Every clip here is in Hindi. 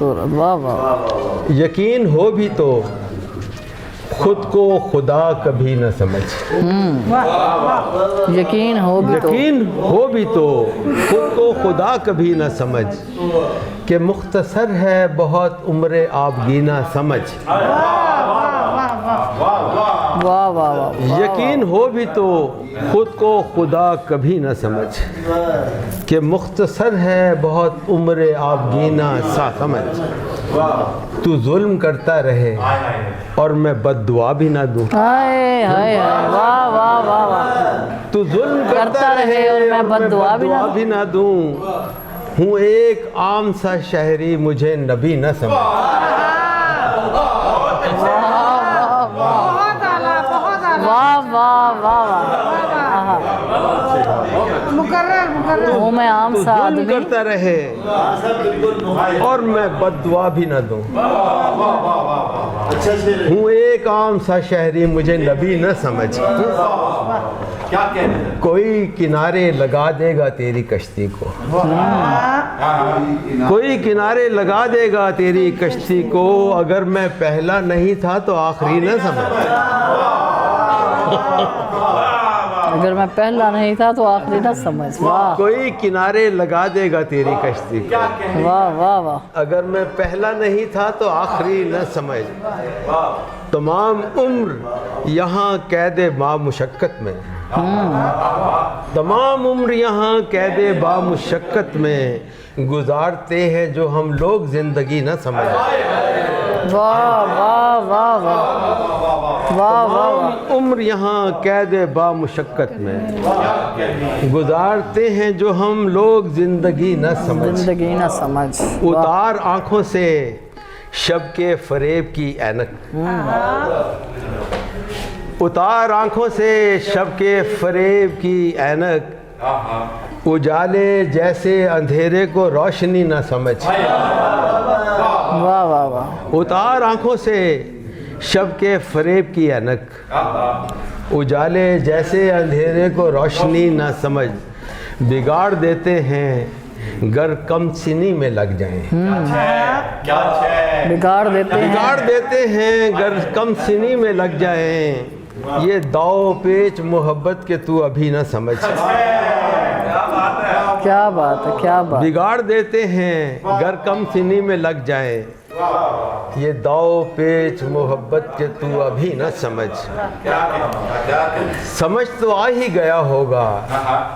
तो वाह वाह। यकीन हो भी तो खुद को खुदा कभी न समझ। यकीन हो भी तो यकीन हो भी तो खुद को खुदा कभी न समझ कि मुख्तसर है बहुत उम्र आबगीना समझ। वाह वाह वाह। यकीन हो भी तो खुद को खुदा कभी न समझ कि मुख्तसर है बहुत उम्र आबगीना सा समझ। तू जुल्म करता रहे और मैं बद्दुआ भी ना दूं। हाय हाय हाय। वाह वाह वाह वाह। तू जुल्म करता रहे और मैं बद्दुआ भी ना दूं। हूँ एक आम सा शहरी मुझे नबी न समझ। वाह वाह वाह। मुकर्रर मैं आम सा आदमी करता रहे और मैं बद्दुआ भी न दूं। हूँ एक आम सा शहरी मुझे नबी न समझ। क्या कह रहे हैं? कोई किनारे लगा देगा तेरी कश्ती को। कोई किनारे लगा देगा तेरी कश्ती को। अगर मैं पहला नहीं था तो आखिरी न समझ। अगर मैं पहला नहीं था तो आखिरी ना समझ। वाह। कोई किनारे लगा देगा तेरी कश्ती को। वाह वाह वाह। अगर मैं पहला नहीं था तो आखिरी न समझ। तमाम उम्र यहाँ कैद बामुशक्कत में। तमाम उम्र यहाँ कैद बामुशक्कत में गुजारते हैं जो हम लोग जिंदगी न समझ। वाह वाह वाह वाह। वाह वाह। उम्र यहाँ कैद बामुशक्कत में गुजारते हैं जो हम लोग जिंदगी न समझ। जिंदगी ना समझ। उतार आंखों से शब के फरेब की ऐनक। उतार आंखों से शब के फरेब की ऐनक। उजाले जैसे अंधेरे को रोशनी न समझ। वाह वाह वाह। उतार आंखों से शब के फरेब की ऐनक। उजाले जैसे अंधेरे को रोशनी न समझ। बिगाड़ देते हैं गर कम सिनी में लग जाएं। बिगाड़ देते हैं गर कम सिनी में लग जाएं। ये दाव पेच मोहब्बत के तू अभी न समझ। क्या बात है क्या बात। बिगाड़ देते हैं गर कम सिनी में लग जाएं। ये दाव पेच मोहब्बत के तू अभी न समझ। समझ तो आ ही गया होगा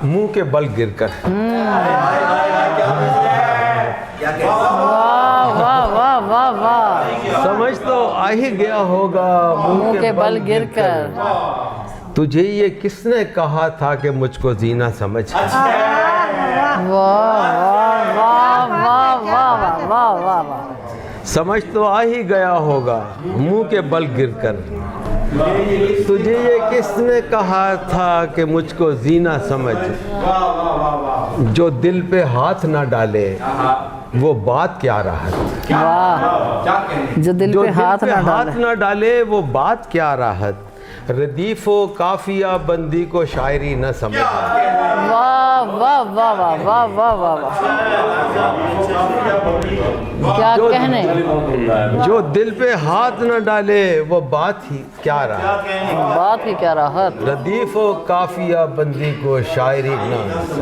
मुंह के बल गिरकर। वाह वाह वाह वाह वाह। समझ तो आ ही गया होगा मुंह के बल गिरकर। तुझे ये किसने कहा था कि मुझको जीना समझ। वाह वाह वाह वाह वाह वाह वाह वाह। समझ तो आ ही गया होगा मुंह के बल गिरकर। तुझे ये किसने कहा था कि मुझको जीना समझ। जो दिल पे हाथ ना डाले वो बात क्या राहत। वाह। जो दिल पे हाथ ना डाले वो बात क्या राहत। रदीफो काफिया बंदी को शायरी न समझ। वाह वाह वाह वाह वाह वाह वाह वाह। क्या कहने। जो दिल पे हाथ न डाले वो बात ही क्या राहत। बात ही क्या राहत। रदीफो काफिया बंदी को शायरी न